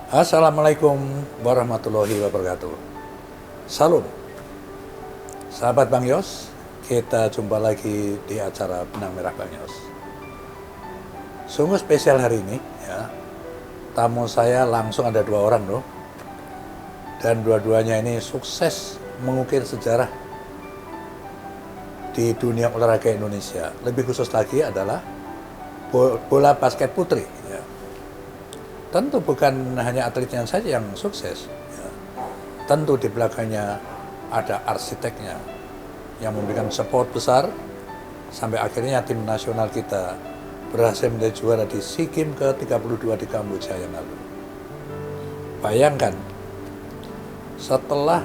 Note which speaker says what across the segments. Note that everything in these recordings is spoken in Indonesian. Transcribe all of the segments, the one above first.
Speaker 1: Assalamualaikum warahmatullahi wabarakatuh. Salam. Sahabat Bang Yos, kita jumpa lagi di acara Benang Merah Bang Yos. Sungguh spesial hari ini ya. Tamu saya langsung ada 2 orang loh. Dan dua-duanya ini sukses mengukir sejarah di dunia olahraga Indonesia. Lebih khusus lagi adalah bola basket putri. Ya. Tentu bukan hanya atletnya saja yang sukses. Ya. Tentu di belakangnya ada arsiteknya yang memberikan support besar sampai akhirnya tim nasional kita berhasil menjadi juara di SEA Games ke-32 di Kamboja yang lalu. Bayangkan, setelah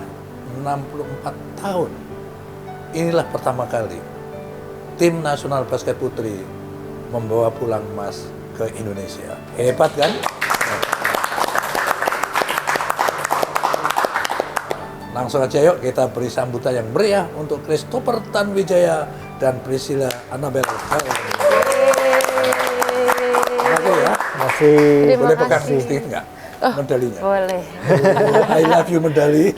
Speaker 1: 64 tahun, inilah pertama kali tim nasional basket putri membawa pulang emas ke Indonesia. Hebat kan? Langsung aja yuk kita beri sambutan yang meriah untuk Christopher Tanwijaya dan Priscilla Annabel.
Speaker 2: Masih
Speaker 1: Boleh pegang sedikit nggak medalinya?
Speaker 2: boleh.
Speaker 1: I love you medali.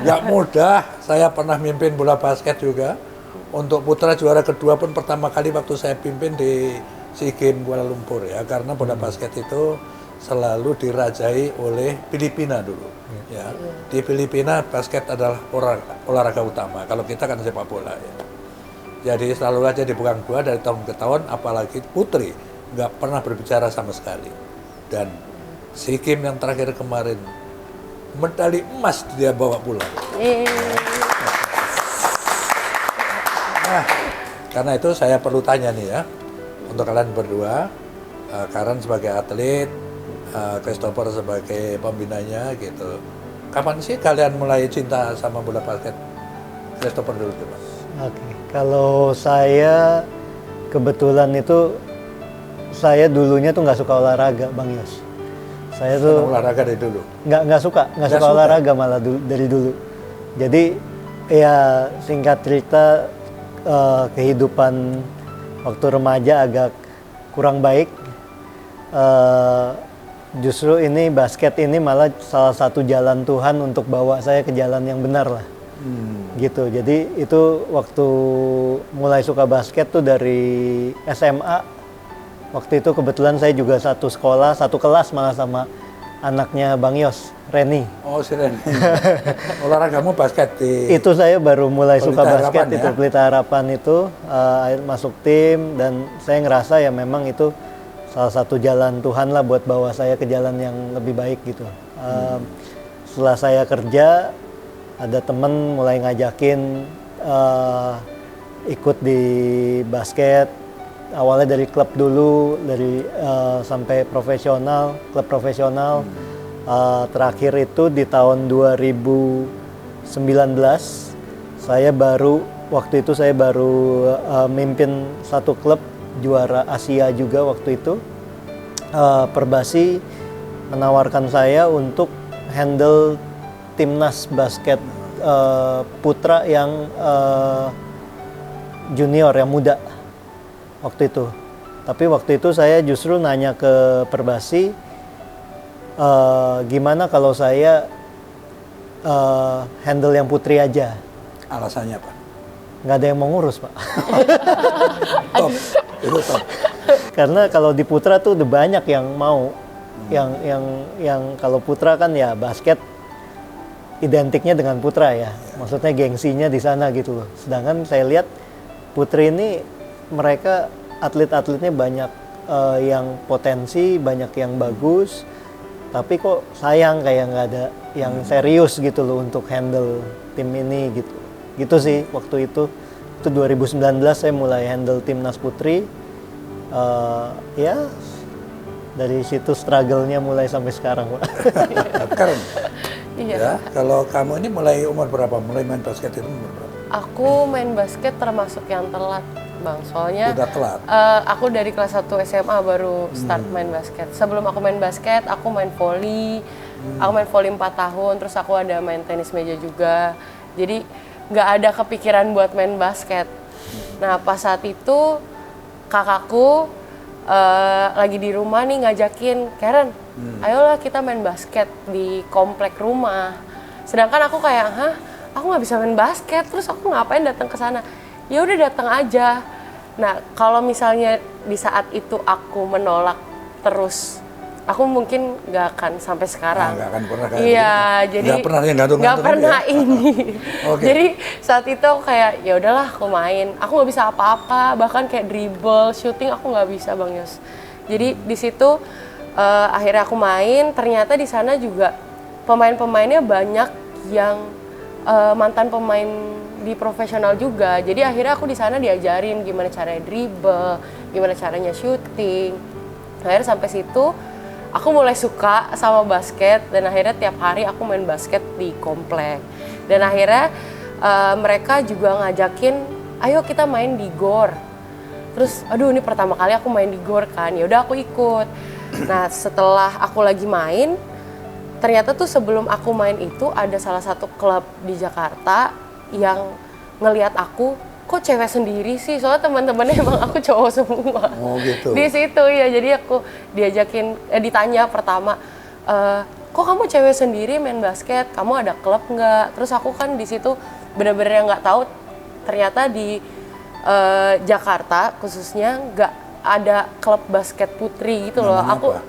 Speaker 1: Nggak mudah, saya pernah mimpin bola basket juga. Untuk putra juara kedua pun pertama kali waktu saya pimpin di SEA Games Kuala Lumpur ya, karena bola basket itu selalu dirajai oleh Filipina dulu. Ya. Di Filipina basket adalah olahraga utama. Kalau kita kan sepak bola. Ya. Jadi selalu aja dipegang 2 dari tahun ke tahun, apalagi putri nggak pernah berbicara sama sekali. Dan SEA Games yang terakhir kemarin medali emas dia bawa pulang. Nah, karena itu saya perlu tanya nih ya, untuk kalian berdua, Karen sebagai atlet, Christopher sebagai pembinanya gitu. Kapan sih kalian mulai cinta sama bola basket? Christopher dulu coba.
Speaker 3: Oke, kalau saya kebetulan itu saya dulunya tuh nggak suka olahraga, Bang Yos. Saya tuh
Speaker 1: olahraga dari dulu.
Speaker 3: nggak suka olahraga malah dari dulu. Jadi ya singkat cerita kehidupan waktu remaja agak kurang baik. Justru ini basket ini malah salah satu jalan Tuhan untuk bawa saya ke jalan yang benar lah. Gitu. Jadi itu waktu mulai suka basket tuh dari SMA. Waktu itu kebetulan saya juga satu sekolah, satu kelas malah sama anaknya Bang Yos, Reni.
Speaker 1: Oh, si Reni. Olahragamu basket di...
Speaker 3: Itu saya baru mulai suka basket
Speaker 1: Harapan,
Speaker 3: itu,
Speaker 1: ya?
Speaker 3: Pelita Harapan itu, masuk tim dan saya ngerasa ya memang itu salah satu jalan Tuhan lah buat bawa saya ke jalan yang lebih baik gitu. Setelah saya kerja, ada temen mulai ngajakin ikut di basket. Awalnya dari klub dulu, dari sampai profesional, klub profesional. Terakhir itu di tahun 2019, waktu itu saya baru mimpin satu klub juara Asia juga waktu itu. Perbasi menawarkan saya untuk handle timnas basket putra yang junior, yang muda waktu itu. Tapi waktu itu saya justru nanya ke Perbasi, gimana kalau saya handle yang putri aja.
Speaker 1: Alasannya apa?
Speaker 3: Nggak ada yang mau ngurus, Pak.
Speaker 1: Top, itu top.
Speaker 3: Karena kalau di putra tuh udah banyak yang mau. Yang kalau putra kan ya basket identiknya dengan putra ya. Maksudnya gengsinya di sana gitu loh. Sedangkan saya lihat putri ini mereka atlet-atletnya banyak yang potensi, banyak yang bagus. Tapi kok sayang kayak nggak ada yang serius gitu loh untuk handle tim ini gitu. Gitu sih waktu itu. Itu 2019 saya mulai handle timnas putri. Ya dari situ struggle-nya mulai sampai sekarang, Pak.
Speaker 1: Karen,
Speaker 2: Iya.
Speaker 1: ya, kalau kamu ini mulai umur berapa? Mulai main basket itu umur berapa?
Speaker 2: Aku main basket termasuk yang telat, Bang. Soalnya
Speaker 1: Udah telat.
Speaker 2: aku dari kelas 1 SMA baru start main basket. Sebelum aku main basket, aku main volley. Aku main volley 4 tahun, terus aku ada main tenis meja juga. Jadi nggak ada kepikiran buat main basket. Nah, pas saat itu kakakku lagi di rumah nih ngajakin, Karen, ayolah kita main basket di komplek rumah. Sedangkan aku kayak, hah, aku nggak bisa main basket, terus aku ngapain datang ke sana? Ya udah datang aja. Nah, kalau misalnya di saat itu aku menolak terus, aku mungkin nggak akan sampai sekarang.
Speaker 1: Nggak akan pernah kayak
Speaker 2: Iya,
Speaker 1: gitu.
Speaker 2: jadi
Speaker 1: Nggak pernah yang gantung-gantung
Speaker 2: nggak pernah
Speaker 1: ya?
Speaker 2: ini.
Speaker 1: Oke.
Speaker 2: Jadi saat itu aku kayak ya udahlah aku main. Aku nggak bisa apa-apa, bahkan kayak dribble, shooting aku nggak bisa Bang Yos. Jadi di situ akhirnya aku main. Ternyata di sana juga pemain-pemainnya banyak yang mantan pemain di profesional juga. Jadi akhirnya aku di sana diajarin gimana caranya dribble, gimana caranya shooting. Akhirnya sampai situ aku mulai suka sama basket dan akhirnya tiap hari aku main basket di komplek. Dan akhirnya mereka juga ngajakin, ayo kita main di GOR. Terus, aduh ini pertama kali aku main di GOR kan, ya udah aku ikut. Nah setelah aku lagi main, ternyata tuh sebelum aku main itu ada salah satu klub di Jakarta yang ngelihat aku, kok cewek sendiri sih? Soalnya teman-temannya emang aku cowok semua.
Speaker 1: Oh gitu.
Speaker 2: Di situ ya, jadi aku diajakin, ditanya pertama, kok kamu cewek sendiri main basket? Kamu ada klub nggak? Terus aku kan di situ bener-bener yang nggak tahu, ternyata di Jakarta khususnya nggak ada klub basket putri gitu loh.
Speaker 1: Namanya
Speaker 2: Aku,
Speaker 1: apa?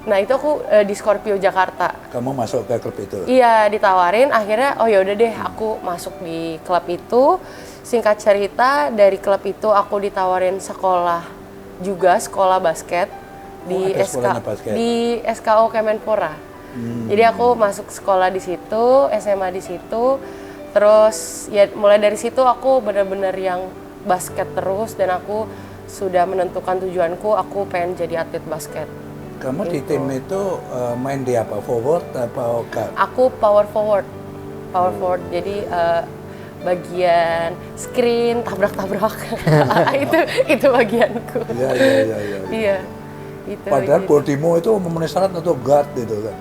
Speaker 2: nah itu aku di Scorpio Jakarta.
Speaker 1: Kamu masuk ke klub itu?
Speaker 2: Iya, ditawarin, akhirnya oh ya udah deh aku masuk di klub itu. Singkat cerita, dari klub itu aku ditawarin sekolah juga, sekolah basket di
Speaker 1: ada sekolahnya basket?
Speaker 2: di SKO Kemenpora. Jadi aku masuk sekolah di situ, SMA di situ. Terus ya mulai dari situ aku benar-benar yang basket terus dan aku sudah menentukan tujuanku, aku pengen jadi atlet basket.
Speaker 1: Kamu di tim itu main di apa? Forward atau guard?
Speaker 2: Aku power forward. Power forward. Jadi bagian screen, tabrak-tabrak. itu bagianku.
Speaker 1: Iya.
Speaker 2: Iya. Itu.
Speaker 1: Padahal
Speaker 2: gitu.
Speaker 1: bodimu itu memenuhi syarat untuk guard gitu kan.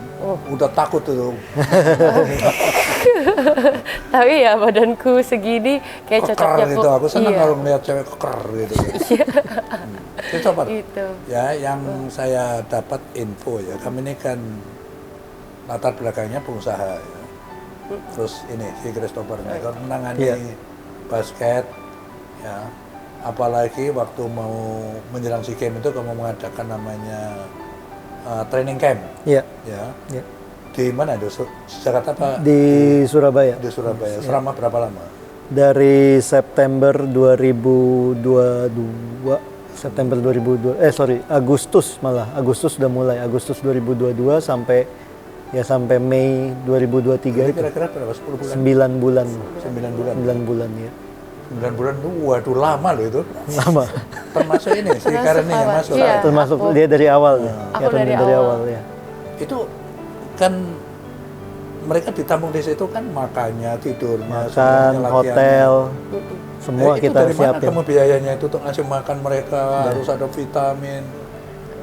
Speaker 1: Udah takut itu.
Speaker 2: Tapi ya badanku segini kayak cocoknya
Speaker 1: Keker gitu. Aku senang
Speaker 2: iya.
Speaker 1: kalau melihat cewek keker gitu. Christopher,
Speaker 2: Gitu.
Speaker 1: ya yang saya dapat info ya, kami ini kan latar belakangnya pengusaha ya. Terus ini si Christopher ini kan menangani basket ya. Apalagi waktu mau menjelang SEA Games itu kamu mengadakan namanya training camp.
Speaker 3: Iya.
Speaker 1: Ya.
Speaker 3: Iya.
Speaker 1: Di mana itu? Jakarta apa?
Speaker 3: Di Surabaya.
Speaker 1: Di Surabaya. Selama berapa lama?
Speaker 3: Dari September 2022, Agustus malah. Agustus sudah mulai. Agustus 2022 sampai Mei 2023
Speaker 1: Jadi
Speaker 3: itu.
Speaker 1: kira-kira berapa? 10 bulan?
Speaker 3: 9 bulan.
Speaker 1: 9 bulan.
Speaker 3: 9 bulan ya.
Speaker 1: 9 bulan itu waduh lama loh itu.
Speaker 3: Lama.
Speaker 1: Termasuk ini si
Speaker 2: Termasuk
Speaker 1: Karen ini yang
Speaker 2: awal.
Speaker 1: masuk.
Speaker 2: Iya.
Speaker 3: Termasuk
Speaker 2: aku-
Speaker 3: dia dari awal ya.
Speaker 2: Aku
Speaker 3: Karen
Speaker 2: dari
Speaker 3: dari
Speaker 2: awal.
Speaker 3: awal ya.
Speaker 1: Itu kan mereka ditampung di situ kan makannya, tidurnya,
Speaker 3: Makan,
Speaker 1: semuanya, latihannya.
Speaker 3: hotel, semua
Speaker 1: itu
Speaker 3: kita
Speaker 1: dari mana
Speaker 3: siapin.
Speaker 1: kamu biayanya itu untuk ngasih makan mereka, harus ada vitamin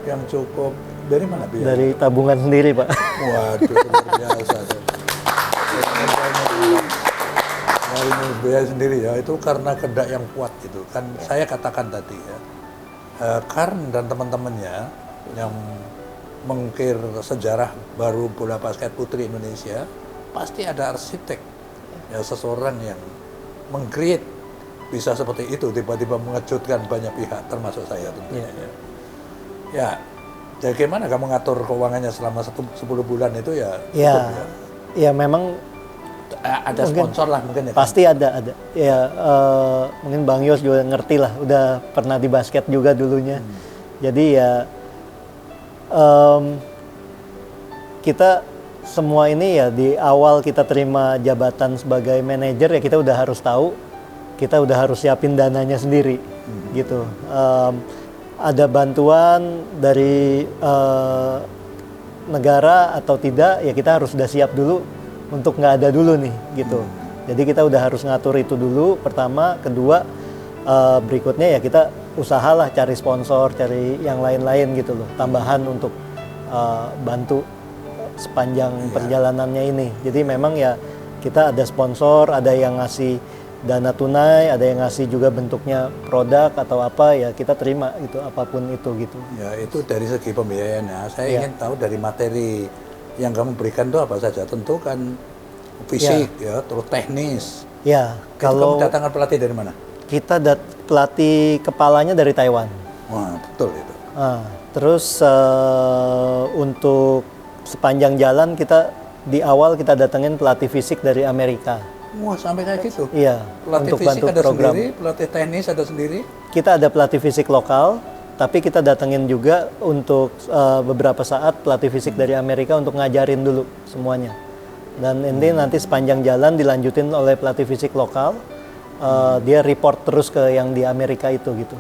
Speaker 1: yang cukup. Dari mana biaya?
Speaker 3: Dari tabungan sendiri, Pak.
Speaker 1: Waduh, luar biasa. Dari biaya sendiri ya, itu karena kehendak yang kuat gitu. Kan saya katakan tadi ya, Karen dan teman-temannya yang mengukir sejarah baru bola basket putri Indonesia, pasti ada arsitek, ya seseorang yang meng-create bisa seperti itu, tiba-tiba mengejutkan banyak pihak, termasuk saya tentunya. Ya, jadi gimana kamu ngatur keuangannya selama 10 bulan itu ya?
Speaker 3: Ya,
Speaker 1: cukup,
Speaker 3: ya memang
Speaker 1: ada sponsor lah mungkin ya?
Speaker 3: pasti ada. Ya, mungkin Bang Yos juga ngerti lah, udah pernah di basket juga dulunya. Jadi ya kita semua ini ya di awal kita terima jabatan sebagai manajer ya kita udah harus tahu, kita udah harus siapin dananya sendiri gitu. Ada bantuan dari negara atau tidak ya kita harus sudah siap dulu untuk nggak ada dulu nih gitu. Jadi kita udah harus ngatur itu dulu pertama, kedua berikutnya ya kita usahalah cari sponsor, cari yang lain-lain gitu loh, tambahan untuk bantu sepanjang perjalanannya ini. Jadi memang ya kita ada sponsor, ada yang ngasih dana tunai, ada yang ngasih juga bentuknya produk atau apa, ya kita terima gitu, apapun itu gitu.
Speaker 1: Ya, itu dari segi pembiayaan ya. Saya
Speaker 3: Ya.
Speaker 1: ingin tahu dari materi yang kamu berikan itu apa saja. Tentu kan fisik ya, terus teknis.
Speaker 3: Ya,
Speaker 1: Itu kamu
Speaker 3: kalau
Speaker 1: datangkan pelatih dari mana?
Speaker 3: kita pelatih kepalanya dari Taiwan.
Speaker 1: Wah, betul itu.
Speaker 3: Terus untuk sepanjang jalan di awal kita datengin pelatih fisik dari Amerika.
Speaker 1: Wah, sampai kayak gitu.
Speaker 3: Iya,
Speaker 1: Pelatih
Speaker 3: untuk
Speaker 1: fisik
Speaker 3: bantu
Speaker 1: ada
Speaker 3: program.
Speaker 1: sendiri, pelatih teknis ada sendiri.
Speaker 3: Kita ada pelatih fisik lokal, tapi kita datengin juga untuk beberapa saat pelatih fisik dari Amerika untuk ngajarin dulu semuanya. Dan ini nanti sepanjang jalan dilanjutin oleh pelatih fisik lokal. Dia report terus ke yang di Amerika itu gitu.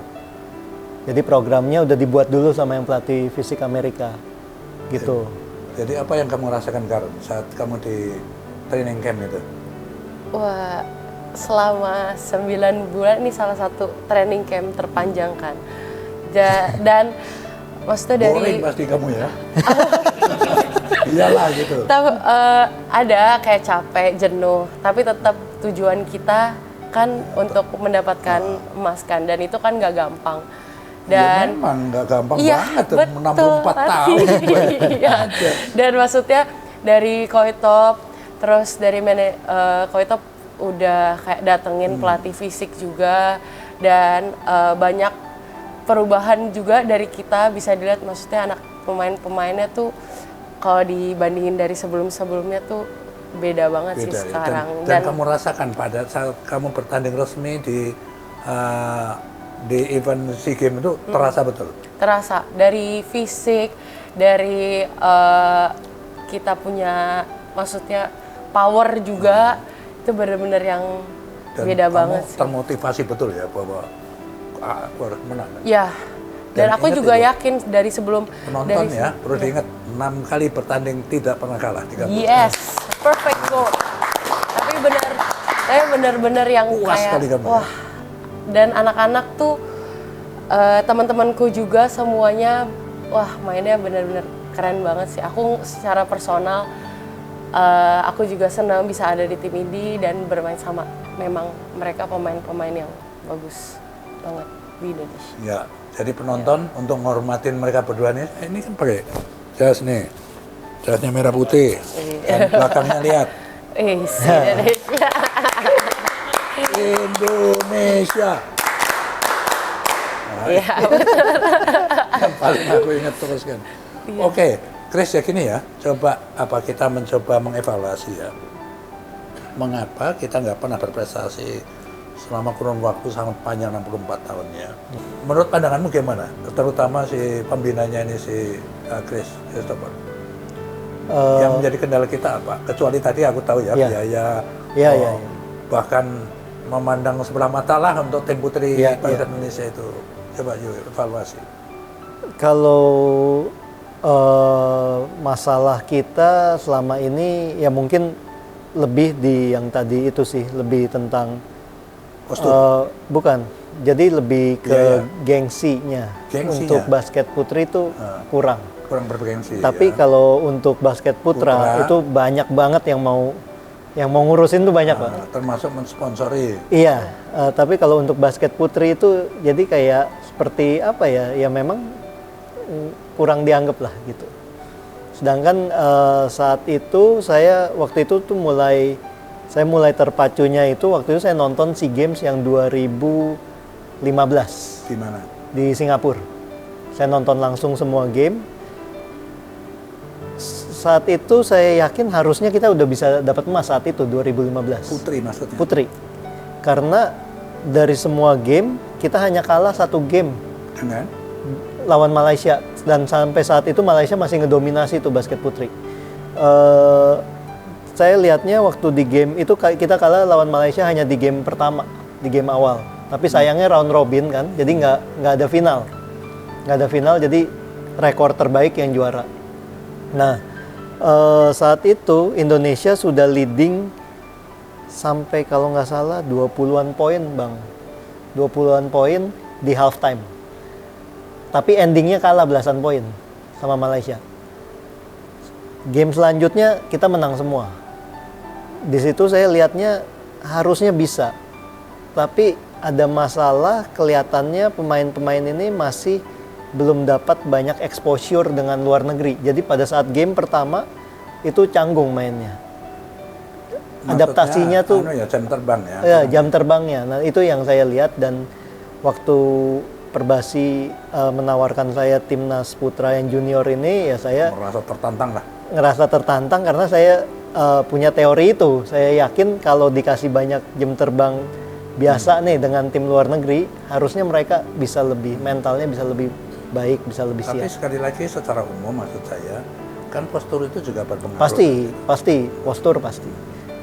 Speaker 3: Jadi programnya udah dibuat dulu sama yang pelatih fisik Amerika gitu.
Speaker 1: Jadi apa yang kamu rasakan Karen saat kamu di training camp itu?
Speaker 2: Wah, selama 9 bulan ini salah satu training camp terpanjang kan. Dan maksudnya
Speaker 1: Boring
Speaker 2: dari
Speaker 1: pasti kamu ya. Iyalah gitu.
Speaker 2: ada kayak capek, jenuh, tapi tetap tujuan kita kan untuk mendapatkan emas kan, dan itu kan nggak gampang.
Speaker 1: Ya
Speaker 2: Dan
Speaker 1: memang nggak gampang
Speaker 2: iya,
Speaker 1: banget,
Speaker 2: betul.
Speaker 1: 64 tahun.
Speaker 2: Iya. Dan maksudnya dari Koitop, terus dari Koitop udah kayak datengin pelatih fisik juga, dan banyak perubahan juga dari kita, bisa dilihat maksudnya anak pemainnya tuh kalau dibandingin dari sebelum-sebelumnya tuh beda banget sih
Speaker 1: Beda, ya.
Speaker 2: sekarang.
Speaker 1: Dan kamu rasakan pada saat kamu bertanding resmi di event SEA Games itu terasa betul?
Speaker 2: Terasa dari fisik, dari kita punya maksudnya power juga, itu benar-benar yang
Speaker 1: Dan
Speaker 2: beda
Speaker 1: kamu
Speaker 2: banget sih.
Speaker 1: termotivasi betul ya bahwa aku harus menang.
Speaker 2: Ya, dan aku
Speaker 1: ingat
Speaker 2: juga
Speaker 1: itu,
Speaker 2: yakin dari sebelum
Speaker 1: penonton ya, perlu diingat 6 kali bertanding tidak pernah kalah. 30.
Speaker 2: Yes, perfect goal. Tapi saya benar-benar yang
Speaker 1: Puas
Speaker 2: kayak
Speaker 1: kali kamu.
Speaker 2: wah. Dan anak-anak tuh teman-temanku juga semuanya wah mainnya benar-benar keren banget sih. Aku secara personal aku juga senang bisa ada di tim ini dan bermain sama memang mereka pemain-pemain yang bagus banget di Indonesia.
Speaker 1: Ya, jadi penonton untuk menghormatin mereka berdua ini kan pakai jas nih, jasnya merah putih, dan belakangnya lihat
Speaker 2: Indonesia.
Speaker 1: Indonesia.
Speaker 2: Iya.
Speaker 1: Yang paling aku ingat terus kan. Oke, Chris ya gini ya, coba kita mencoba mengevaluasi ya. Mengapa kita nggak pernah berprestasi selama kurun waktu sangat panjang 64 tahun ya. Menurut pandanganmu gimana? Terutama si pembinanya ini si Chris Christopher. Yang menjadi kendala kita apa? Kecuali tadi aku tahu ya, biaya, bahkan memandang sebelah mata lah untuk tim putri bangsa Indonesia itu. Coba yuk evaluasi.
Speaker 3: Kalau masalah kita selama ini ya mungkin lebih di yang tadi itu sih, lebih tentang bukan, jadi lebih ke gengsinya. Untuk basket putri itu kurang
Speaker 1: bergengsi.
Speaker 3: Tapi kalau untuk basket putra itu banyak banget yang mau ngurusin tuh banyak Pak.
Speaker 1: Termasuk mensponsori.
Speaker 3: Iya, tapi kalau untuk basket putri itu jadi kayak seperti apa ya? Ya memang kurang dianggap lah gitu. Sedangkan saat itu waktu itu tuh mulai terpacunya itu waktu itu saya nonton SEA Games yang 2015.
Speaker 1: Di mana?
Speaker 3: Di Singapura. Saya nonton langsung semua game. Saat itu saya yakin harusnya kita udah bisa dapat emas saat itu 2015.
Speaker 1: Putri maksudnya?
Speaker 3: Putri. Karena dari semua game kita hanya kalah 1 game.
Speaker 1: Dengan?
Speaker 3: Lawan Malaysia, dan sampai saat itu Malaysia masih ngedominasi tuh basket putri. Saya lihatnya waktu di game itu kita kalah lawan Malaysia hanya di game pertama, di game awal. Tapi sayangnya round robin kan, jadi nggak ada final, jadi rekor terbaik yang juara. Nah, saat itu Indonesia sudah leading sampai kalau nggak salah 20-an poin Bang, 20-an poin di halftime. Tapi endingnya kalah belasan poin sama Malaysia. Game selanjutnya kita menang semua. Di situ saya lihatnya harusnya bisa. tapi ada masalah kelihatannya pemain-pemain ini masih belum dapat banyak exposure dengan luar negeri. Jadi pada saat game pertama itu canggung mainnya. Adaptasinya tuh
Speaker 1: jam terbang ya.
Speaker 3: Ya, jam terbangnya. Nah, itu yang saya lihat dan waktu Perbasi menawarkan saya timnas putra yang junior ini, ya saya
Speaker 1: merasa tertantang lah.
Speaker 3: ngerasa tertantang karena saya punya teori itu. Saya yakin kalau dikasih banyak jam terbang biasa nih dengan tim luar negeri, harusnya mereka bisa lebih, mentalnya bisa lebih baik, bisa lebih
Speaker 1: Tapi
Speaker 3: siap.
Speaker 1: sekali lagi secara umum maksud saya, kan postur itu juga berpengaruh.
Speaker 3: Pasti, postur pasti.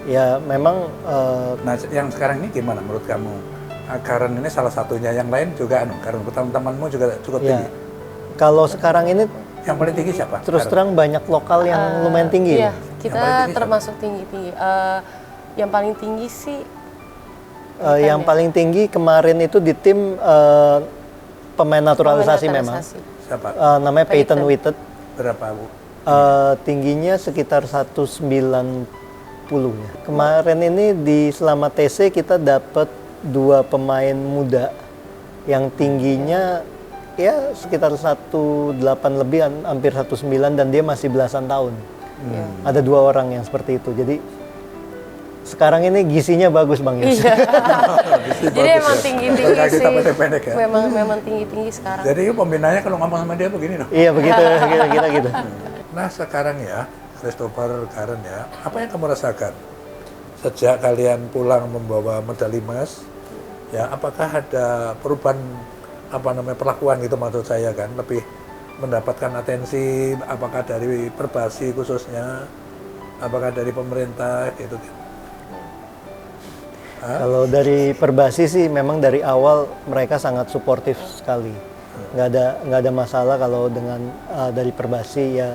Speaker 3: Ya memang
Speaker 1: Nah, yang sekarang ini gimana menurut kamu? Karen ini salah satunya, yang lain juga Karen teman-temanmu juga cukup
Speaker 3: ya
Speaker 1: tinggi.
Speaker 3: kalau sekarang ini
Speaker 1: Yang paling tinggi siapa?
Speaker 3: terus
Speaker 1: Karen?
Speaker 3: terang banyak lokal yang lumayan tinggi.
Speaker 2: Iya,
Speaker 1: Yang
Speaker 2: kita
Speaker 1: paling tinggi
Speaker 2: termasuk tinggi-tinggi. Yang paling tinggi sih
Speaker 3: Yang paling tinggi kemarin itu di tim pemain naturalisasi memang.
Speaker 1: Siapa?
Speaker 3: Namanya Peyton
Speaker 2: Peyton.
Speaker 3: Witted.
Speaker 1: Berapa, Bu?
Speaker 3: Tingginya sekitar 190 ya. Kemarin ini di selama TC kita dapat 2 pemain muda yang tingginya ya sekitar 18 lebih, hampir 19, dan dia masih belasan tahun. Ada 2 orang yang seperti itu. Jadi sekarang ini gizinya bagus Bang Yos.
Speaker 2: Iya. Jadi emang tinggi-tinggi
Speaker 1: Kaki
Speaker 2: sih.
Speaker 1: kita pendek-pendek ya.
Speaker 2: Memang tinggi-tinggi sekarang.
Speaker 1: Jadi pembinanya kalau ngomong sama dia begini loh.
Speaker 3: Iya begitu, kita gitu.
Speaker 1: Nah sekarang ya, Christopher, Karen ya, apa yang kamu rasakan sejak kalian pulang membawa medali emas? Ya, apakah ada perubahan perlakuan gitu maksud saya kan, lebih mendapatkan atensi, apakah dari Perbasi khususnya, apakah dari pemerintah gitu?
Speaker 3: Kalau dari Perbasi sih memang dari awal mereka sangat suportif sekali. Nggak ada masalah kalau dengan dari Perbasi ya.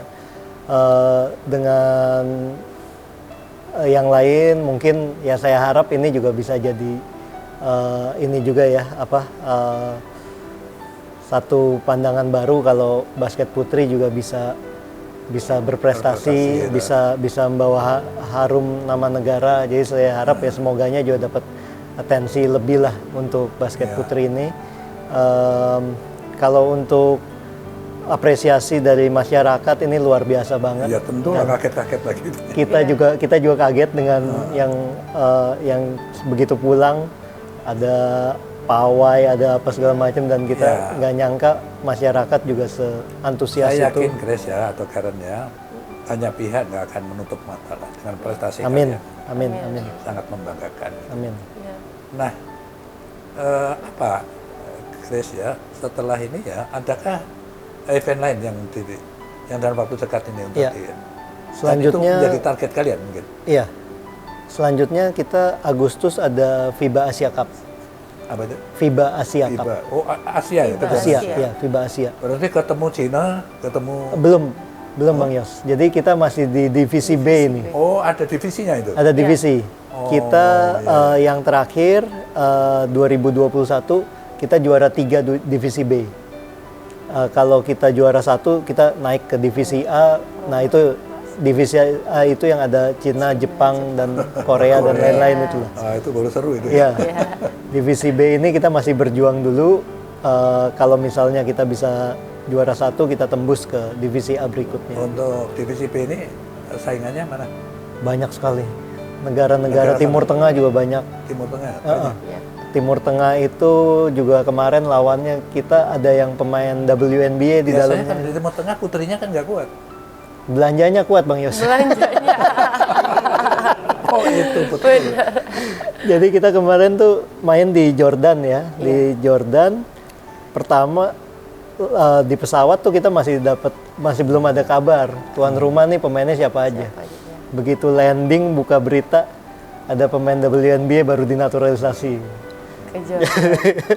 Speaker 3: Dengan yang lain mungkin ya saya harap ini juga bisa jadi ini juga ya satu pandangan baru kalau basket putri juga bisa berprestasi, bisa membawa harum nama negara. Jadi saya harap ya semoganya juga dapat atensi lebih lah untuk basket putri ini. Kalau untuk apresiasi dari masyarakat ini luar biasa banget.
Speaker 1: Ya tentu nggak kaget-kaget lagi.
Speaker 3: Kita juga kaget dengan yang begitu pulang ada pawai, ada apa segala macam, dan kita nggak nyangka masyarakat juga seantusias itu.
Speaker 1: Saya yakin Grace ya atau Karen ya, hanya pihak nggak akan menutup mata lah dengan prestasi
Speaker 3: Amin,
Speaker 1: kalian.
Speaker 3: amin.
Speaker 1: Sangat membanggakan.
Speaker 3: Amin.
Speaker 2: Iya.
Speaker 1: Nah, apa Grace ya, setelah ini ya, adakah event lain yang dalam waktu dekat ini untuk
Speaker 3: Selanjutnya
Speaker 1: itu menjadi target kalian mungkin?
Speaker 3: Iya. Selanjutnya kita Agustus ada FIBA Asia Cup.
Speaker 1: Apa itu?
Speaker 3: FIBA Asia Cup.
Speaker 1: FIBA. Oh, Asia ya?
Speaker 3: Asia, ya, FIBA Asia.
Speaker 1: Berarti ketemu Cina, ketemu...
Speaker 3: Belum Bang Yos. Jadi kita masih di divisi B ini.
Speaker 1: Oh, ada divisinya itu?
Speaker 3: Ada divisi. Kita yang terakhir 2021 kita juara 3 divisi B. Kalau kita juara 1 kita naik ke divisi A. Nah itu divisi A itu yang ada Cina, Jepang, dan Korea dan lain-lain itu.
Speaker 1: Itu baru seru itu.
Speaker 3: Iya. Divisi B ini kita masih berjuang dulu. Kalau misalnya kita bisa juara 1, kita tembus ke divisi A berikutnya.
Speaker 1: Untuk divisi B ini saingannya mana?
Speaker 3: Banyak sekali. Negara-negara Timur Tengah juga banyak.
Speaker 1: Timur Tengah.
Speaker 3: Timur Tengah itu juga kemarin lawannya kita ada yang pemain WNBA di
Speaker 1: dalamnya.
Speaker 3: dalamnya.
Speaker 1: Kan di Timur Tengah putrinya kan nggak kuat.
Speaker 3: Belanjanya kuat Bang Yos.
Speaker 2: Belanjanya.
Speaker 1: Oh itu putri.
Speaker 3: Jadi kita kemarin tuh main di Jordan ya. Di Jordan pertama di pesawat tuh kita masih belum ada kabar tuan rumah nih pemainnya siapa aja. Begitu landing buka berita ada pemain WNBA baru dinaturalisasi.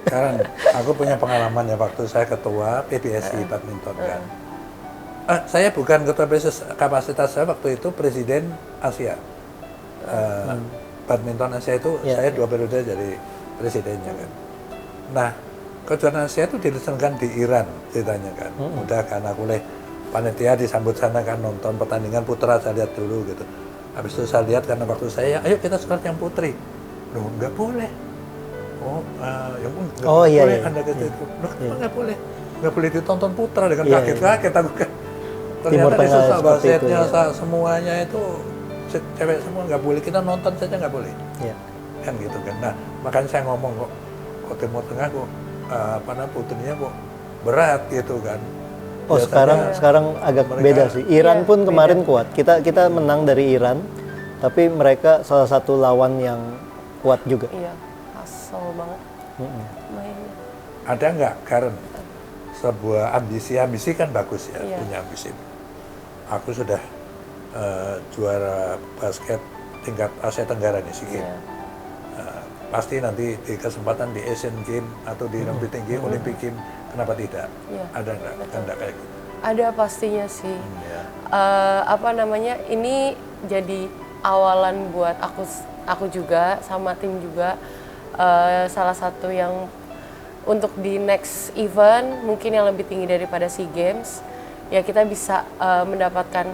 Speaker 1: Karena aku punya pengalaman ya waktu saya ketua PBSI badminton kan. Saya bukan ketua PBSI, kapasitas saya waktu itu presiden Asia. Badminton Asia itu saya 2 periode jadi presidennya kan. Nah, kejuaraan Asia itu dilaksanakan di Iran ceritanya kan. Udah kan aku panitia disambut sana kan, nonton pertandingan putra saya lihat dulu gitu. Habis itu saya lihat karena waktu saya, ayo kita sekarang yang putri. Loh, nggak boleh. Ya pun nggak
Speaker 3: Oh, iya,
Speaker 1: boleh
Speaker 3: iya.
Speaker 1: Anda gitu itu. Loh, kenapa nggak boleh ditonton putra dengan
Speaker 3: Iya,
Speaker 1: kaget-kaget aku kan.
Speaker 3: Timur
Speaker 1: Ternyata di
Speaker 3: Tengah
Speaker 1: susah
Speaker 3: seperti itu,
Speaker 1: basetnya
Speaker 3: ya.
Speaker 1: semuanya itu cewek semua nggak boleh, kita nonton saja nggak boleh.
Speaker 3: Iya.
Speaker 1: Kan gitu kan. Nah, makanya saya ngomong kok Timur Tengah kok putrinya kok berat gitu kan.
Speaker 3: Oh,
Speaker 1: Biasanya
Speaker 3: sekarang agak
Speaker 1: mereka-
Speaker 3: beda sih. Iran
Speaker 2: Iya,
Speaker 3: pun kemarin kuat. Kita menang dari Iran, tapi mereka salah satu lawan yang kuat juga.
Speaker 2: Iya, asal banget mainnya.
Speaker 1: ada nggak Karen sebuah ambisi kan bagus ya,
Speaker 2: Iya.
Speaker 1: punya ambisi. Aku sudah juara basket tingkat Asia Tenggara nih SEA Games.
Speaker 2: Iya.
Speaker 1: Pasti nanti di kesempatan di Asian Games atau di lebih tinggi Olympic Games, kenapa tidak?
Speaker 2: Iya.
Speaker 1: Ada nggak tanda kayak gitu?
Speaker 2: Ada pastinya sih.
Speaker 1: Ya.
Speaker 2: Ini jadi awalan buat aku juga sama tim juga. Salah satu yang untuk di next event mungkin yang lebih tinggi daripada SEA Games, ya kita bisa mendapatkan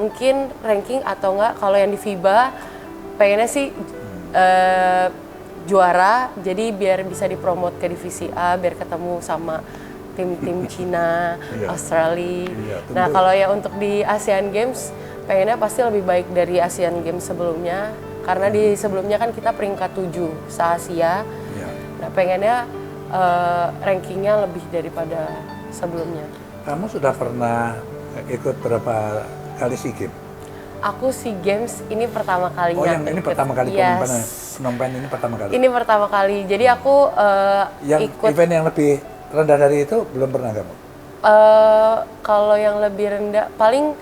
Speaker 2: mungkin ranking atau enggak. Kalau yang di FIBA pengennya sih juara, jadi biar bisa dipromot ke divisi A, biar ketemu sama tim-tim Cina,
Speaker 1: Iya.
Speaker 2: Australia.
Speaker 1: Iya,
Speaker 2: Nah
Speaker 1: tentu.
Speaker 2: kalau ya untuk di Asian Games, pengennya pasti lebih baik dari Asian Games sebelumnya, karena di sebelumnya kan kita peringkat 7 se-Asia.
Speaker 1: Ya.
Speaker 2: Nah pengennya rankingnya lebih daripada sebelumnya.
Speaker 1: Kamu sudah pernah ikut berapa kali SEA Games?
Speaker 2: Aku SEA Games ini pertama kalinya.
Speaker 1: Oh, yang ini
Speaker 2: ikut.
Speaker 1: pertama kali
Speaker 2: Yes.
Speaker 1: Phnom Penh ini pertama kali.
Speaker 2: Ini pertama kali. Jadi aku
Speaker 1: Yang
Speaker 2: ikut.
Speaker 1: event yang lebih rendah dari itu belum pernah kamu?
Speaker 2: Kalau yang lebih rendah, paling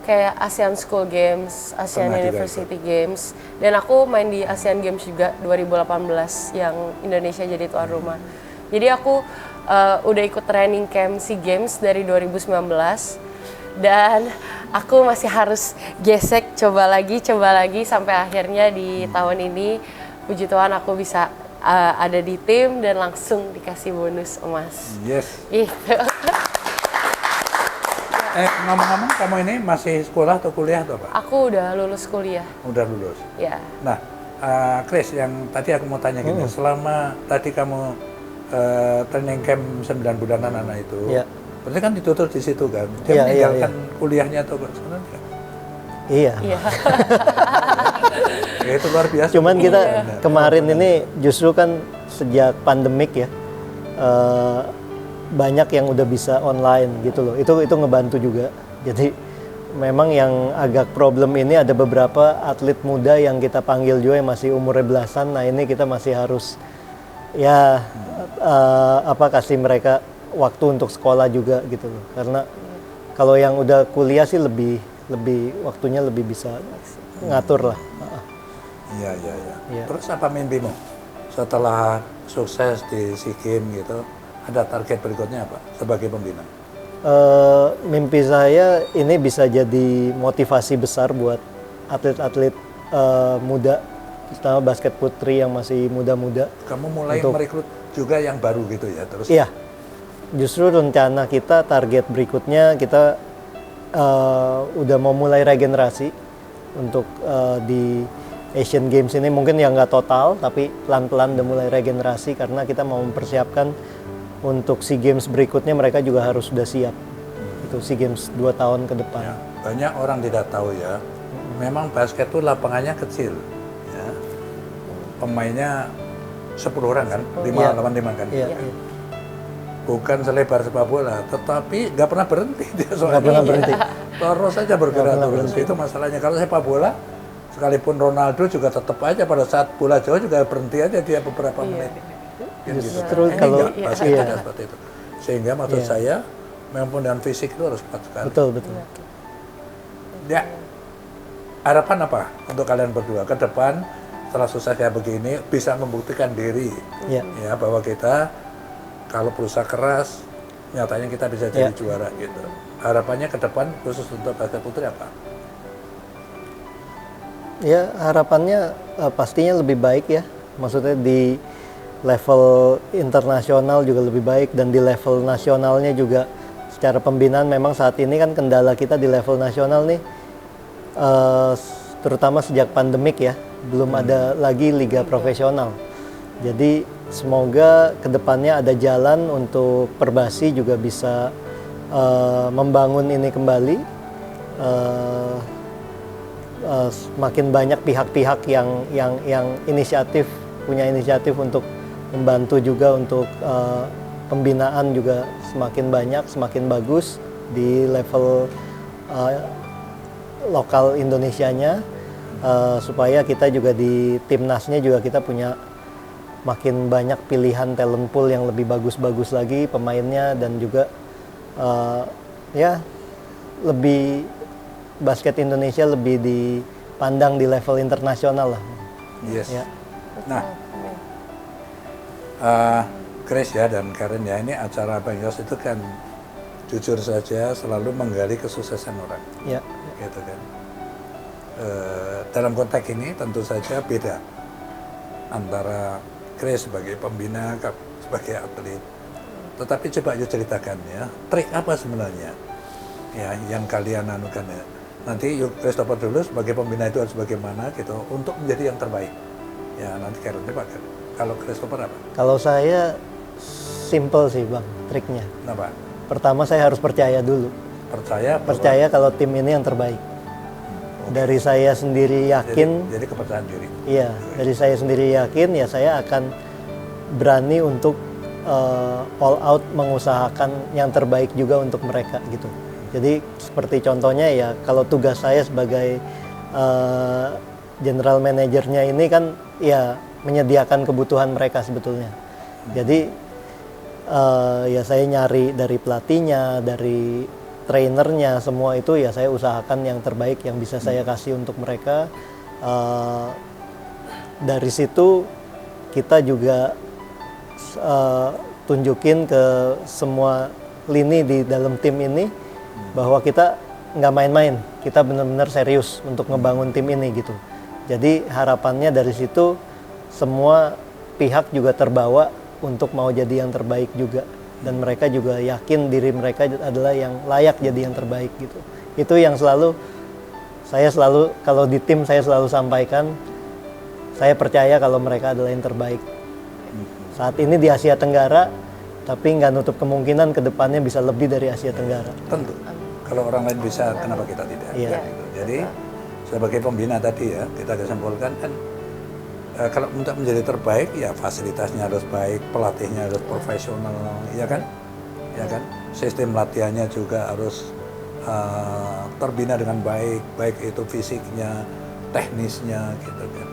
Speaker 2: kayak ASEAN School Games, ASEAN
Speaker 1: Pernah juga
Speaker 2: University Games, dan aku main di ASEAN Games juga 2018 yang Indonesia jadi tuan rumah. Jadi aku udah ikut training camp SEA Games dari 2019 dan aku masih harus gesek coba lagi sampai akhirnya di tahun ini puji Tuhan aku bisa ada di tim dan langsung dikasih bonus emas.
Speaker 1: Yes.
Speaker 2: Gitu.
Speaker 1: Ngomong-ngomong, kamu ini masih sekolah atau kuliah atau apa?
Speaker 2: Aku udah lulus kuliah.
Speaker 1: Udah lulus.
Speaker 2: Ya.
Speaker 1: Nah, Chris, yang tadi aku mau tanya gini, selama tadi kamu training camp 9 bulanan anak itu,
Speaker 3: Iya.
Speaker 1: berarti kan ditutur di situ kan?
Speaker 3: Iya,
Speaker 1: Dia
Speaker 3: iya,
Speaker 1: meninggalkan kuliahnya atau sebenarnya?
Speaker 3: Iya.
Speaker 2: Iya.
Speaker 1: Ya, itu luar biasa.
Speaker 3: Cuman kita kemarin ini justru kan sejak pandemik ya, banyak yang udah bisa online gitu loh. Itu ngebantu juga. Jadi memang yang agak problem ini ada beberapa atlet muda yang kita panggil juga yang masih umurnya belasan. Nah ini kita masih harus ya kasih mereka waktu untuk sekolah juga gitu loh. Karena kalau yang udah kuliah sih lebih waktunya lebih bisa ngatur lah.
Speaker 1: Iya.
Speaker 3: Iya.
Speaker 1: Terus apa mimpimu setelah sukses di SEA Games gitu? Ada target berikutnya apa sebagai pembina?
Speaker 3: Mimpi saya ini bisa jadi motivasi besar buat atlet-atlet muda, terutama basket putri yang masih muda-muda.
Speaker 1: Kamu mulai merekrut juga yang baru gitu ya? Terus
Speaker 3: Iya, justru rencana kita target berikutnya kita udah mau mulai regenerasi untuk di Asian Games ini mungkin yang nggak total, tapi pelan-pelan udah mulai regenerasi karena kita mau mempersiapkan untuk SEA Games berikutnya mereka juga harus sudah siap. Itu SEA Games 2 tahun ke depan.
Speaker 1: ya, banyak orang tidak tahu ya, memang basket itu lapangannya kecil. Ya. Pemainnya 10 orang kan, 5
Speaker 3: Iya.
Speaker 1: lawan 5 kan.
Speaker 3: Iya,
Speaker 2: Iya.
Speaker 3: iya.
Speaker 1: Bukan selebar sepak bola, tetapi nggak pernah berhenti dia soalnya.
Speaker 3: Nggak pernah berhenti.
Speaker 1: Terus saja bergerak
Speaker 3: Nggak pernah
Speaker 1: terus. Itu masalahnya. Kalau sepak bola, sekalipun Ronaldo juga tetap aja pada saat bola jauh juga berhenti aja dia beberapa menit. Kan gitu.
Speaker 3: Justru
Speaker 1: Ini
Speaker 3: kalau-
Speaker 1: nggak, basket
Speaker 3: iya.
Speaker 1: tidak seperti itu. Sehingga maksud saya, memang dan fisik itu harus kuat sekali.
Speaker 3: Betul.
Speaker 1: Ya, harapan apa untuk kalian berdua ke depan setelah sukses kayak begini bisa membuktikan diri
Speaker 3: Iya.
Speaker 1: ya bahwa kita kalau berusaha keras nyatanya kita bisa jadi
Speaker 3: Ya.
Speaker 1: juara gitu. Harapannya ke depan khusus untuk basket putri apa?
Speaker 3: Ya harapannya pastinya lebih baik ya. Maksudnya di level internasional juga lebih baik dan di level nasionalnya juga secara pembinaan memang saat ini kan kendala kita di level nasional nih terutama sejak pandemik ya belum ada lagi liga profesional. Jadi semoga kedepannya ada jalan untuk Perbasi juga bisa membangun ini kembali. Semakin banyak pihak-pihak yang punya inisiatif untuk membantu juga untuk pembinaan juga semakin banyak, semakin bagus di level lokal Indonesianya, supaya kita juga di timnasnya juga kita punya makin banyak pilihan talent pool yang lebih bagus-bagus lagi pemainnya, dan juga ya lebih basket Indonesia lebih dipandang di level internasional lah.
Speaker 1: Yes.
Speaker 3: Ya.
Speaker 1: Nah, Grace ya dan Karen ya, ini acara Bang Yos itu kan jujur saja selalu menggali kesuksesan orang.
Speaker 3: Ya.
Speaker 1: Gitu kan. Dalam konteks ini tentu saja beda antara Grace sebagai pembina, sebagai atlet. Tetapi coba yuk ceritakan ya, trik apa sebenarnya ya yang kalian anukan ya. Nanti yuk Christopher dulu sebagai pembina itu harus bagaimana gitu untuk menjadi yang terbaik. Ya nanti Karen, coba kan. Kalau Christopher apa?
Speaker 3: Kalau saya simple sih Bang, triknya.
Speaker 1: Kenapa?
Speaker 3: Pertama saya harus percaya dulu. Percaya kalau tim ini yang terbaik. Dari saya sendiri yakin.
Speaker 1: Jadi kepercayaan diri.
Speaker 3: Iya, dari saya sendiri yakin ya saya akan berani untuk all out mengusahakan yang terbaik juga untuk mereka gitu. Jadi seperti contohnya ya kalau tugas saya sebagai general manajernya ini kan ya menyediakan kebutuhan mereka sebetulnya. Jadi ya saya nyari dari pelatihnya, dari trainernya, semua itu ya saya usahakan yang terbaik yang bisa saya kasih untuk mereka. Dari situ kita juga tunjukin ke semua lini di dalam tim ini bahwa kita nggak main-main, kita benar-benar serius untuk ngebangun tim ini gitu. Jadi harapannya dari situ semua pihak juga terbawa untuk mau jadi yang terbaik juga, dan mereka juga yakin diri mereka adalah yang layak jadi yang terbaik gitu. Itu yang selalu kalau di tim saya selalu sampaikan, saya percaya kalau mereka adalah yang terbaik. Saat ini di Asia Tenggara, tapi nggak nutup kemungkinan ke depannya bisa lebih dari Asia Tenggara.
Speaker 1: Tentu. Kalau orang lain bisa, kenapa kita tidak?
Speaker 3: Iya.
Speaker 1: Gitu. Jadi sebagai pembina tadi ya, kita kesimpulan kan kalau untuk menjadi terbaik ya fasilitasnya harus baik, pelatihnya harus profesional, ya kan? Ya kan? Sistem latihannya juga harus terbina dengan baik, baik itu fisiknya, teknisnya gitu kan.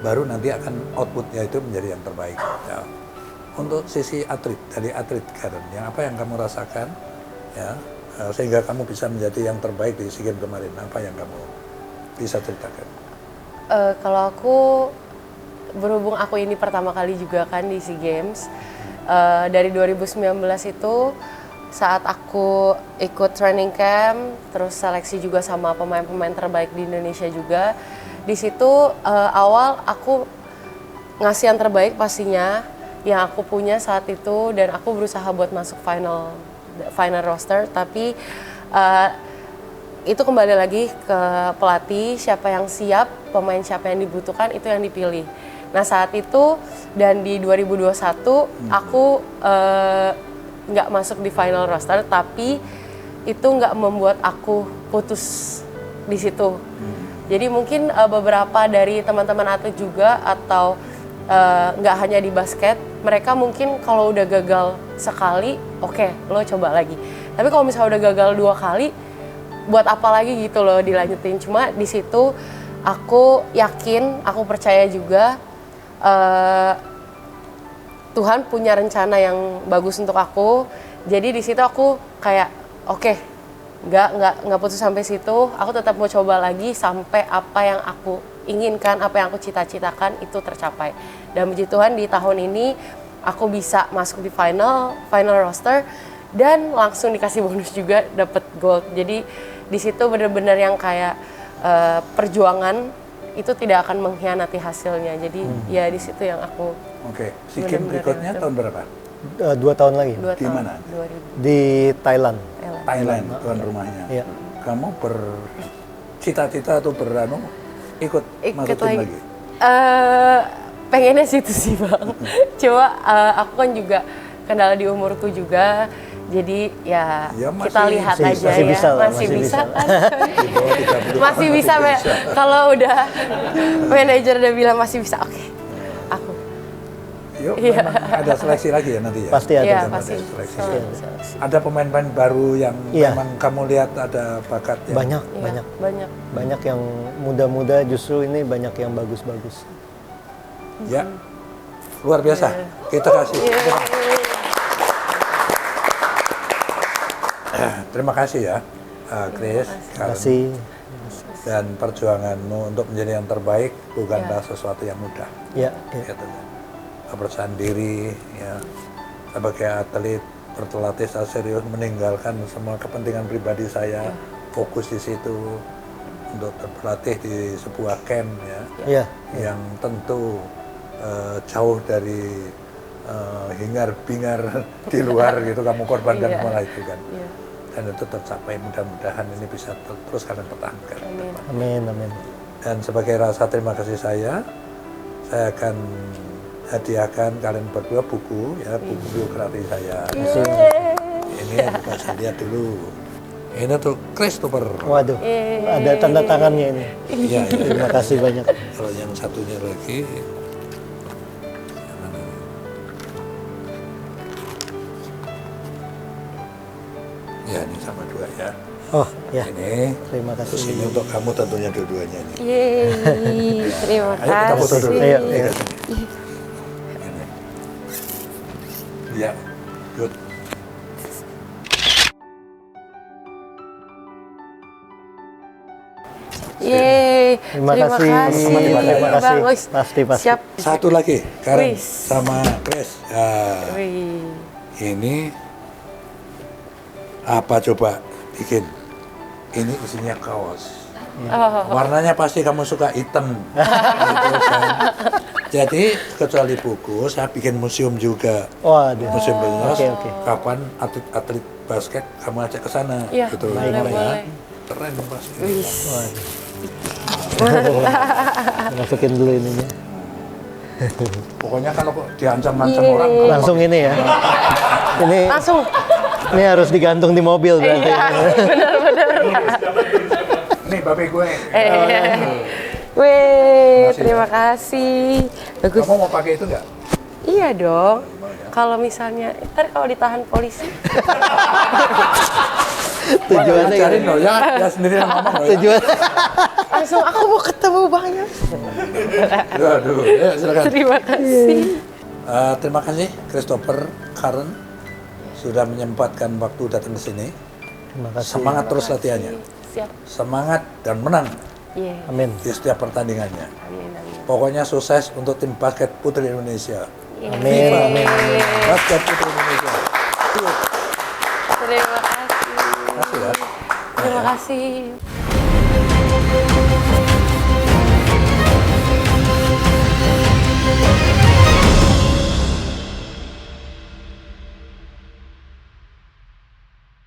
Speaker 1: Baru nanti akan outputnya itu menjadi yang terbaik. Ya. Untuk sisi atlet, dari atlet Karen, yang apa yang kamu rasakan ya sehingga kamu bisa menjadi yang terbaik di SEA Games kemarin, apa yang kamu bisa ceritakan?
Speaker 2: Kalau aku berhubung aku ini pertama kali juga kan di SEA Games, dari 2019 itu saat aku ikut training camp, terus seleksi juga sama pemain-pemain terbaik di Indonesia juga. Di situ awal aku ngasih yang terbaik pastinya yang aku punya saat itu, dan aku berusaha buat masuk final roster, tapi itu kembali lagi ke pelatih, siapa yang siap, pemain siapa yang dibutuhkan, itu yang dipilih. Nah saat itu dan di 2021 aku nggak masuk di final roster, tapi itu nggak membuat aku putus di situ. Jadi mungkin beberapa dari teman-teman atlet juga atau nggak hanya di basket, mereka mungkin kalau udah gagal sekali, oke, lo coba lagi. Tapi kalau misalnya udah gagal 2 kali, buat apa lagi gitu loh dilanjutin. Cuma di situ aku yakin, aku percaya juga Tuhan punya rencana yang bagus untuk aku. Jadi di situ aku kayak oke, nggak putus sampai situ. Aku tetap mau coba lagi sampai apa yang aku inginkan, apa yang aku cita-citakan itu tercapai. Dan puji Tuhan di tahun ini aku bisa masuk di final roster dan langsung dikasih bonus juga, dapet gold. Jadi di situ benar-benar yang kayak perjuangan itu tidak akan mengkhianati hasilnya. Jadi ya di situ yang aku.
Speaker 1: Oke, SEA Games berikutnya tahun berapa?
Speaker 3: 2 tahun lagi.
Speaker 1: Di mana?
Speaker 2: 2000.
Speaker 3: Di Thailand.
Speaker 1: Thailand, tuan rumahnya.
Speaker 3: Iya.
Speaker 1: Kamu bercita-cita atau ikut masukin lagi?
Speaker 2: pengennya situ sih Bang. Coba aku kan juga kendala di umurku juga. Jadi ya,
Speaker 1: Ya,
Speaker 2: kita lihat aja
Speaker 3: masih
Speaker 2: ya.
Speaker 3: bisa lah,
Speaker 2: masih
Speaker 3: masih
Speaker 2: bisa
Speaker 3: bisa.
Speaker 2: kan.
Speaker 1: Di bawah 30
Speaker 2: Masih bisa kalau udah manajer udah bilang masih bisa. Oke. Aku.
Speaker 1: Yuk,
Speaker 2: Iya.
Speaker 1: memang ada seleksi lagi ya nanti ya?
Speaker 3: Pasti ada.
Speaker 2: Iya,
Speaker 1: Ada
Speaker 2: pasti.
Speaker 1: seleksi.
Speaker 2: Seleksi.
Speaker 1: Ada pemain-pemain baru yang
Speaker 3: Iya.
Speaker 1: memang kamu lihat ada bakat yang
Speaker 3: Banyak,
Speaker 2: Iya,
Speaker 3: banyak.
Speaker 2: banyak.
Speaker 3: Banyak yang muda-muda, justru ini banyak yang bagus-bagus.
Speaker 1: Ya, luar biasa. Kita kasih. Terima kasih ya, Chris,
Speaker 3: Terima kasih.
Speaker 1: dan perjuanganmu untuk menjadi yang terbaik bukanlah sesuatu yang mudah.
Speaker 3: Ya, ya.
Speaker 1: Gitu kan. Kepercayaan diri, ya, sebagai atlet berlatih secara serius, meninggalkan semua kepentingan pribadi saya, fokus di situ untuk berlatih di sebuah camp ya,
Speaker 3: Iya.
Speaker 1: yang tentu jauh dari hingar bingar di luar gitu, kamu korbankan
Speaker 2: Iya.
Speaker 1: semua itu kan.
Speaker 2: Iya.
Speaker 1: Dan itu tercapai, mudah-mudahan ini bisa terus kalian pertahankan.
Speaker 3: Amin, amin.
Speaker 1: Dan sebagai rasa terima kasih saya akan hadiahkan kalian berdua buku ya, buku biografi saya. Ini kasih lihat dulu. Ini tuh Christopher.
Speaker 3: Waduh, ada tanda tangannya ini.
Speaker 1: Iya, iya.
Speaker 3: Terima kasih banyak.
Speaker 1: Kalau yang satunya lagi, ya ini sama dua ya.
Speaker 3: Oh, ya.
Speaker 1: Ini
Speaker 3: Terima
Speaker 1: terus
Speaker 3: kasih.
Speaker 1: ini untuk kamu tentunya dua-duanya ini.
Speaker 2: Yeay, terima
Speaker 1: Ayo kita foto dulu.
Speaker 2: kasih.
Speaker 3: Ayo,
Speaker 1: Ini
Speaker 3: ayo.
Speaker 1: kasih. Ini. Ya, good.
Speaker 2: Yeay,
Speaker 3: Terima kasih.
Speaker 1: Terima kasih.
Speaker 2: Bang. Wis,
Speaker 3: Pasti, pasti.
Speaker 2: Siap.
Speaker 1: Satu lagi, Karen
Speaker 2: Wis.
Speaker 1: sama Chris. Ya,
Speaker 2: Wih.
Speaker 1: ini apa coba bikin? Ini isinya kaos.
Speaker 2: Oh,
Speaker 1: Warnanya pasti kamu suka hitam. Gitu kan. Jadi kecuali buku, saya bikin museum juga.
Speaker 3: Waduh.
Speaker 1: Museum Belas.
Speaker 3: Oke, oke.
Speaker 1: Kapan atlet basket kamu ajak ke sana?
Speaker 2: Iya,
Speaker 1: gitu.
Speaker 2: boleh,
Speaker 1: Ya.
Speaker 2: boleh.
Speaker 1: Keren pasti.
Speaker 2: wih.
Speaker 3: Masukin dulu ininya.
Speaker 1: Pokoknya kalau diancam-ancam
Speaker 2: Iya.
Speaker 1: orang, kamu
Speaker 3: Langsung ini ya. Ini
Speaker 2: Langsung.
Speaker 3: ini harus digantung di mobil berarti.
Speaker 2: Iya, benar-benar.
Speaker 1: nih babe gue.
Speaker 2: Wih, terima kasih. Bagus.
Speaker 1: Kamu mau pakai itu nggak?
Speaker 2: Iya dong. Kalau misalnya, ntar kalau ditahan polisi.
Speaker 3: Tujuannya
Speaker 1: Ngajarin
Speaker 3: gitu.
Speaker 1: loh ya, ya sendiri yang ngomong loh ya.
Speaker 3: Tujuan.
Speaker 2: Langsung aku mau ketemu Bang Yos.
Speaker 1: Aduh, ya silakan.
Speaker 2: Terima kasih.
Speaker 1: Terima kasih Christopher, Karen sudah menyempatkan waktu datang ke sini.
Speaker 3: Terima kasih.
Speaker 1: Semangat terus latihannya,
Speaker 2: Siap.
Speaker 1: semangat dan menang
Speaker 2: Iya.
Speaker 3: Amin.
Speaker 1: di setiap pertandingannya.
Speaker 2: Amin, amin.
Speaker 1: Pokoknya sukses untuk tim basket putri Indonesia.
Speaker 3: Amin.
Speaker 1: Viva
Speaker 3: Amin.
Speaker 1: Basket putri Indonesia.
Speaker 2: Terima kasih.
Speaker 1: Terima kasih ya.
Speaker 2: Terima kasih.